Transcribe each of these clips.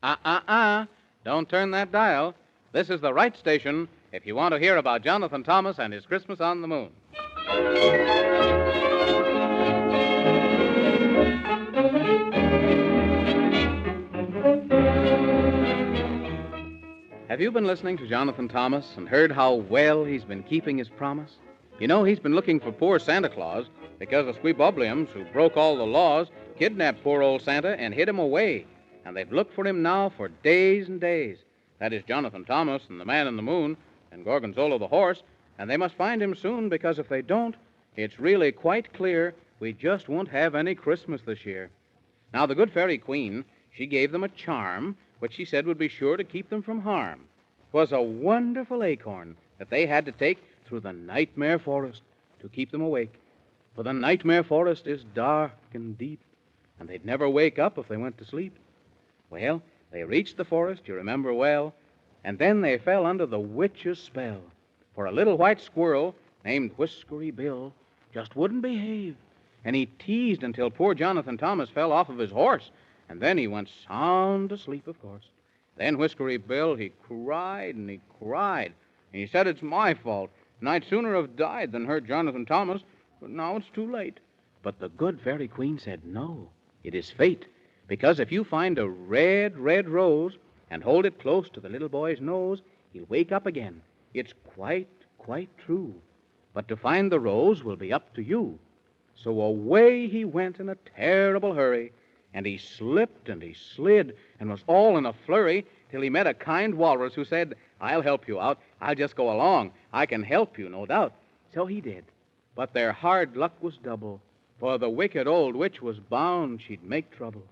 Don't turn that dial. This is the right station if you want to hear about Jonathan Thomas and his Christmas on the Moon. Have you been listening to Jonathan Thomas and heard how well he's been keeping his promise? You know, he's been looking for poor Santa Claus because the Squeebubliums, who broke all the laws, kidnapped poor old Santa and hid him away. And they've looked for him now for days and days. That is Jonathan Thomas and the Man in the Moon and Gorgonzola the horse, and they must find him soon because if they don't, it's really quite clear we just won't have any Christmas this year. Now, the good fairy queen, she gave them a charm which she said would be sure to keep them from harm. 'Twas a wonderful acorn that they had to take through the nightmare forest to keep them awake. For the nightmare forest is dark and deep, and they'd never wake up if they went to sleep. Well, they reached the forest, you remember well, and then they fell under the witch's spell. For a little white squirrel named Whiskery Bill just wouldn't behave, and he teased until poor Jonathan Thomas fell off of his horse, and then he went sound asleep, of course. Then Whiskery Bill, he cried and he cried, and he said it's my fault, and I'd sooner have died than hurt Jonathan Thomas, but now it's too late. But the good fairy queen said no, it is fate, because if you find a red, red rose and hold it close to the little boy's nose, he'll wake up again. It's quite, quite true. But to find the rose will be up to you. So away he went in a terrible hurry, and he slipped and he slid and was all in a flurry till he met a kind walrus who said, I'll help you out. I'll just go along. I can help you, no doubt. So he did. But their hard luck was double, for the wicked old witch was bound she'd make trouble.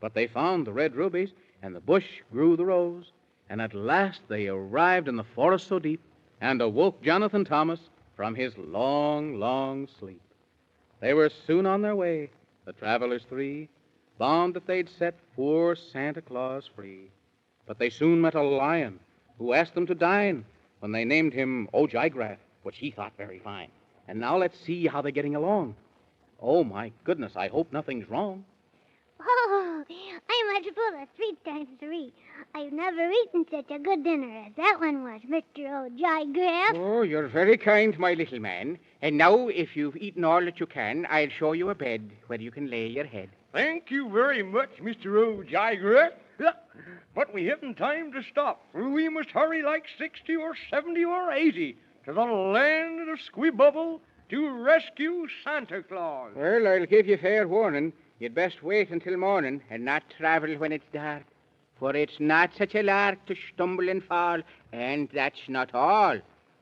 But they found the red rubies, and the bush grew the rose, and at last they arrived in the forest so deep and awoke Jonathan Thomas from his long, long sleep. They were soon on their way, the travelers three, bound that they'd set poor Santa Claus free. But they soon met a lion who asked them to dine when they named him Ojigraph, which he thought very fine. And now let's see how they're getting along. Oh, my goodness, I hope nothing's wrong. Oh, I'm much full of 3 times 3. I've never eaten such a good dinner as that one was, Mr. Ojigraph. Oh, you're very kind, my little man. And now, if you've eaten all that you can, I'll show you a bed where you can lay your head. Thank you very much, Mr. Ojigraph. But we haven't time to stop, for we must hurry like 60 or 70 or 80 to the land of Squeebubble to rescue Santa Claus. Well, I'll give you fair warning. You'd best wait until morning and not travel when it's dark. For it's not such a lark to stumble and fall, and that's not all.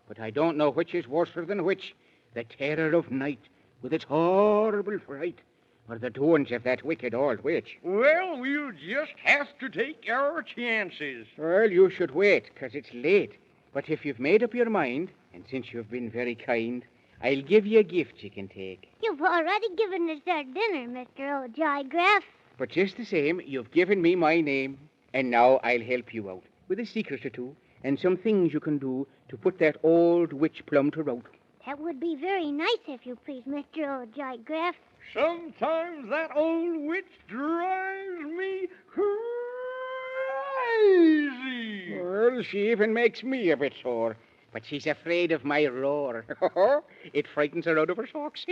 But I don't know which is worse than which, the terror of night with its horrible fright, or the doings of that wicked old witch. Well, we'll just have to take our chances. Well, you should wait, 'cause it's late. But if you've made up your mind, and since you've been very kind, I'll give you a gift you can take. You've already given us our dinner, Mr. Ojigraph. But just the same, you've given me my name, and now I'll help you out with a secret or two and some things you can do to put that old witch plumb to rout. That would be very nice, if you please, Mr. Ojigraph. Sometimes that old witch drives me crazy. Well, she even makes me a bit sore. But she's afraid of my roar. It frightens her out of her socks.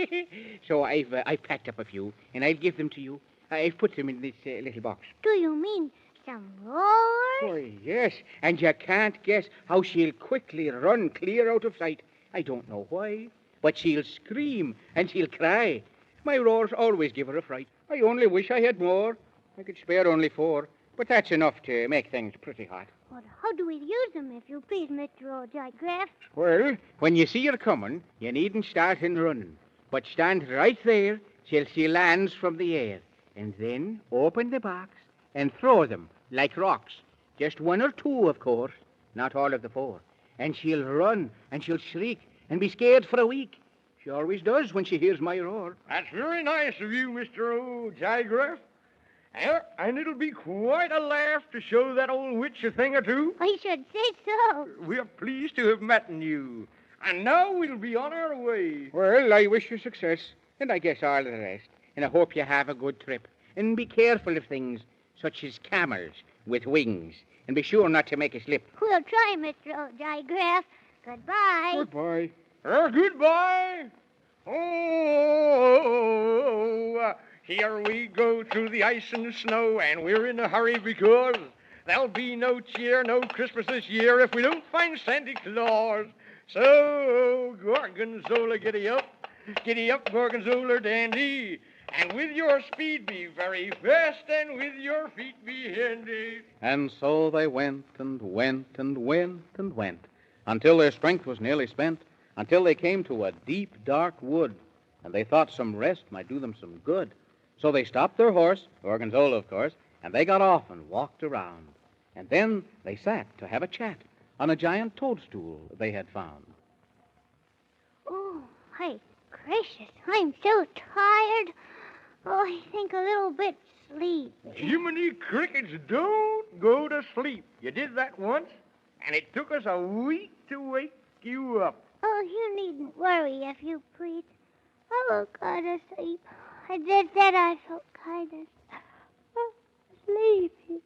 So I've packed up a few, and I'll give them to you. I've put them in this little box. Do you mean some roars? Oh, yes. And you can't guess how she'll quickly run clear out of sight. I don't know why, but she'll scream and she'll cry. My roars always give her a fright. I only wish I had more. I could spare only 4, but that's enough to make things pretty hot. But how do we use them, if you please, Mr. Ojigraph? Well, when you see her coming, you needn't start in running, but stand right there till she lands from the air, and then open the box and throw them like rocks. Just 1 or 2, of course, not all of the 4. And she'll run, and she'll shriek, and be scared for a week. She always does when she hears my roar. That's very nice of you, Mr. Ojigraph. And it'll be quite a laugh to show that old witch a thing or two. I should say so. We're pleased to have met you. And now we'll be on our way. Well, I wish you success, and I guess all the rest. And I hope you have a good trip. And be careful of things such as camels, with wings. And be sure not to make a slip. We'll try, Mr. Old Jigraph. Goodbye. Goodbye. Goodbye. Oh, here we go through the ice and the snow, and we're in a hurry because there'll be no cheer, no Christmas this year if we don't find Santa Claus. So, Gorgonzola, giddy up, Gorgonzola dandy, and with your speed be very fast, and with your feet be handy. And so they went and went and went and went, until their strength was nearly spent, until they came to a deep, dark wood, and they thought some rest might do them some good. So they stopped their horse, Gorgonzola, of course, and they got off and walked around. And then they sat to have a chat on a giant toadstool they had found. Oh, my gracious, I'm so tired. Oh, I think a little bit sleep. Jiminy Crickets, don't go to sleep. You did that once, and it took us a week to wake you up. Oh, you needn't worry, if you please. I will go to sleep. I did that, I felt kind of sleepy.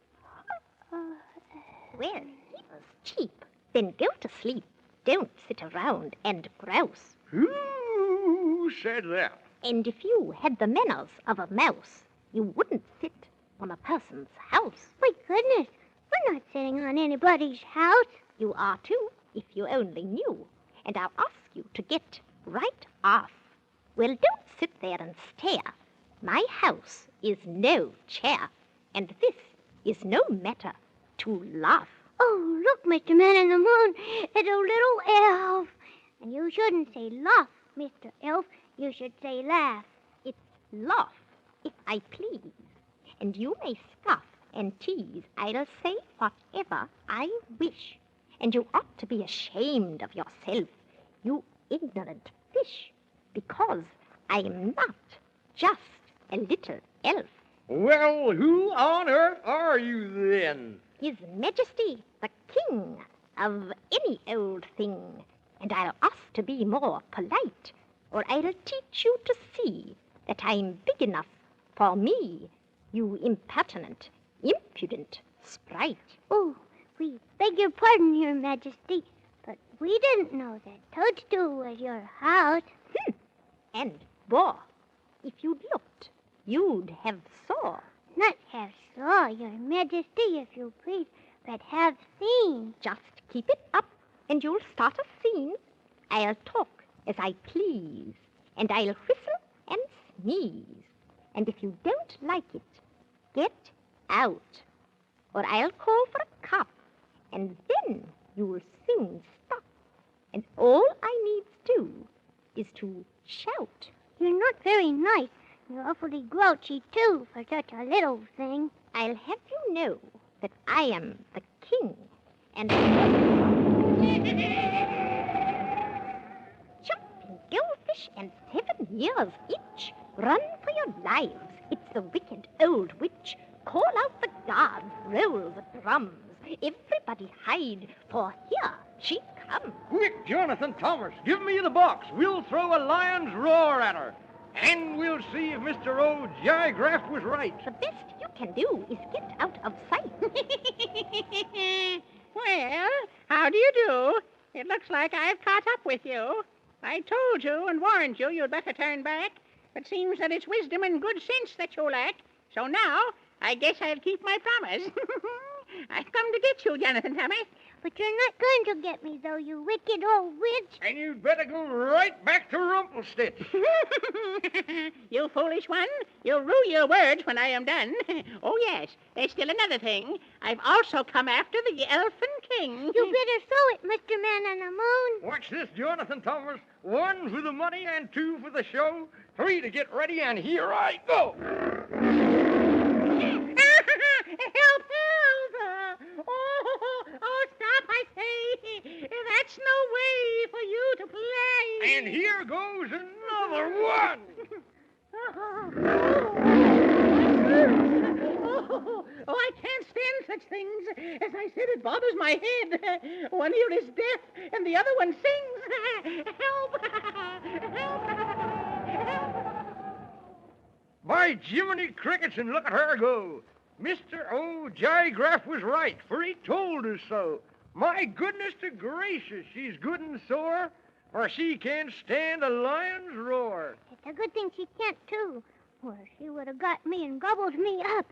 Well, he was cheap. Then go to sleep. Don't sit around and grouse. Who said that? And if you had the manners of a mouse, you wouldn't sit on a person's house. My goodness, we're not sitting on anybody's house. You are too, if you only knew. And I'll ask you to get right off. Well, don't sit there and stare. My house is no chair, and this is no matter to laugh. Oh, look, Mr. Man in the Moon, it's a little elf. And you shouldn't say laugh, Mr. Elf. You should say laugh. It's laugh, if I please. And you may scoff and tease. I'll say whatever I wish. And you ought to be ashamed of yourself, you ignorant fish, because I am not just a little elf. Well, who on earth are you then? His Majesty, the King of any old thing. And I'll ask to be more polite, or I'll teach you to see that I'm big enough for me, you impertinent, impudent sprite. Oh, we beg your pardon, Your Majesty, but we didn't know that Toadstool was your house. And, boy, if you'd looked, you'd have saw. Not have saw, Your Majesty, if you please, but have seen. Just keep it up, and you'll start a scene. I'll talk as I please, and I'll whistle and sneeze. And if you don't like it, get out, or I'll call for a cop, and then you'll soon stop. And all I need do is to shout. You're not very nice. You're awfully grouchy, too, for such a little thing. I'll have you know that I am the king, and jumping goldfish and 7 years each. Run for your lives. It's the wicked old witch. Call out the guards, roll the drums. Everybody hide, for here she comes. Quick, Jonathan Thomas, give me the box. We'll throw a lion's roar at her. And we'll see if Mr. O'Jigraph was right. The best you can do is get out of sight. Well, how do you do? It looks like I've caught up with you. I told you and warned you you'd better turn back. It seems that it's wisdom and good sense that you lack. So now, I guess I'll keep my promise. I've come to get you, Jonathan Thomas. But you're not going to get me, though, you wicked old witch. And you'd better go right back to Rumpelstiltskin. You foolish one. You'll rue your words when I am done. Oh, yes, there's still another thing. I've also come after the Elfin King. You better sew it, Mr. Man on the Moon. Watch this, Jonathan Thomas. 1 for the money and 2 for the show. 3 to get ready, and here I go. Help, help! Oh, stop, I say. That's no way for you to play. And here goes another one. Oh, I can't stand such things. As I said, it bothers my head. One ear is deaf, and the other one sings. Help! Help! Help! By Jiminy Crickets, and look at her go. Mr. O'Jygraff was right, for he told us so. My goodness to gracious, she's good and sore, for she can't stand a lion's roar. It's a good thing she can't, too, or she would have got me and gobbled me up.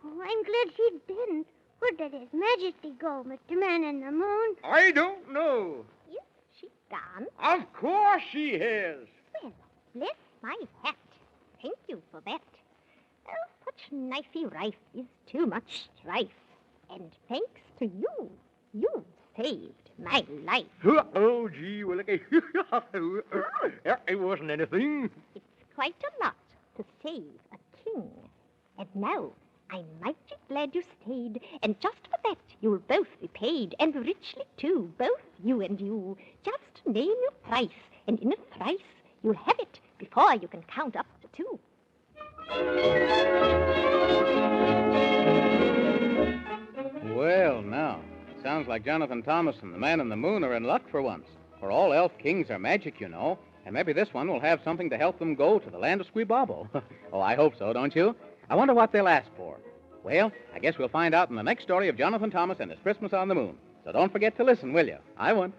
Oh, I'm glad she didn't. Where did His Majesty go, Mr. Man in the Moon? I don't know. Is she gone? Of course she has. Well, bless my hat. Thank you for that. Oh, such nicey rife is too much strife. And thanks to you, you saved my life. Oh, gee, well, it wasn't anything. It's quite a lot to save a king. And now I'm mighty glad you stayed, and just for that you'll both be paid, and richly too, both you and you. Just name your price, and in a thrice you'll have it before you can count up to 2. Well, now, it sounds like Jonathan Thomas and the Man in the Moon are in luck for once. For all elf kings are magic, you know, and maybe this one will have something to help them go to the land of Squeebobble. Oh, I hope so, don't you? I wonder what they'll ask for. Well, I guess we'll find out in the next story of Jonathan Thomas and his Christmas on the Moon. So don't forget to listen, will you? I won't.